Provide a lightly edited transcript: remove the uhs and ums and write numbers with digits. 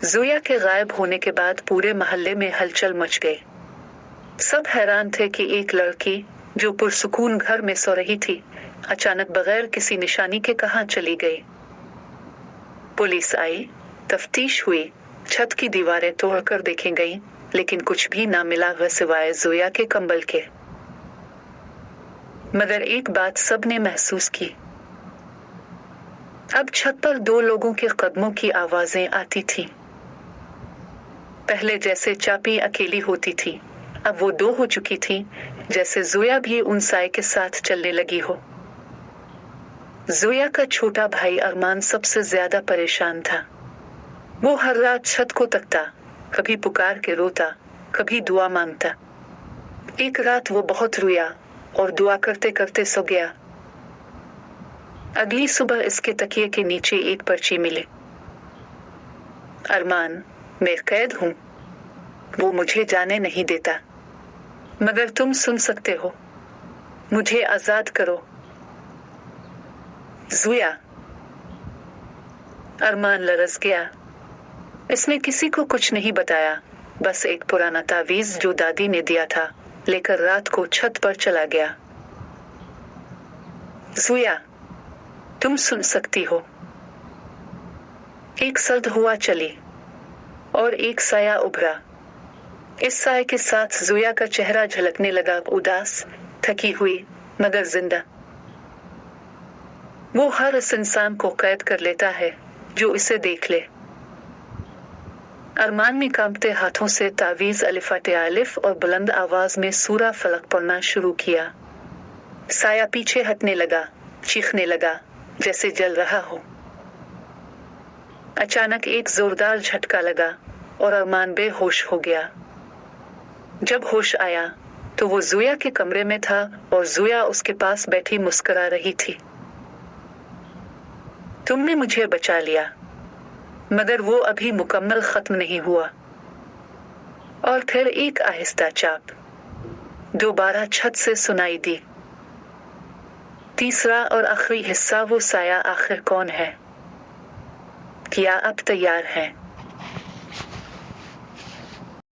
ज़ोया के गायब होने के बाद पूरे मोहल्ले में हलचल मच गई। सब हैरान थे कि एक लड़की जो पुरसुकून घर में सो रही थी, अचानक बगैर किसी निशानी के कहां चली गई। पुलिस आई, तफ्तीश हुई, छत की दीवारें तोड़कर देखी गईं, लेकिन कुछ भी ना मिला सिवाय ज़ोया के कंबल के। मगर एक बात सबने महसूस की। अब छत पर 2 लोगों के कदमों की आवाजें आती थीं। पहले जैसे चापी अकेली होती थी, अब वो 2 हो चुकी थी, जैसे ज़ोया भी उन साए के साथ चलने लगी हो। ज़ोया का छोटा भाई अरमान सबसे ज्यादा परेशान था। वो हर रात छत को तकता, कभी पुकार के रोता, कभी दुआ मांगता। एक रात वो बहुत रोया और दुआ करते करते सो गया। अगली सुबह इसके तकिए के नीचे एक पर्ची मिली। अरमान, मैं कैद हूं। वो मुझे जाने नहीं देता, मगर तुम सुन सकते हो। मुझे आजाद करो। ज़ोया। अरमान लरज़ गया। इसने किसी को कुछ नहीं बताया, बस एक पुराना तावीज़ जो दादी ने दिया था लेकर रात को छत पर चला गया। ज़ोया, तुम सुन सकती हो। एक सर्द हवा चली और एक साया उभरा। इस साए के साथ ज़ोया का चेहरा झलकने लगा, उदास, थकी हुई, मगर जिंदा। वो हर उस इंसान को कैद कर लेता है जो इसे देख ले। अरमान ने कांपते हाथों से तावीज़ अलिफ़ाते अलिफ और बुलंद आवाज में सूरा फलक पढ़ना शुरू किया। साया पीछे हटने लगा, चीखने लगा, जैसे जल रहा हो। अचानक एक जोरदार झटका लगा और अरमान बेहोश हो गया। जब होश आया तो वो ज़ोया के कमरे में था और ज़ोया उसके पास बैठी मुस्कुरा रही थी। तुमने मुझे बचा लिया, मगर वो अभी मुकम्मल खत्म नहीं हुआ। और फिर एक आहिस्ता चाप दोबारा छत से सुनाई दी। तीसरा और आखिरी हिस्सा, वो साया आखिर कौन है? क्या आप तैयार हैं?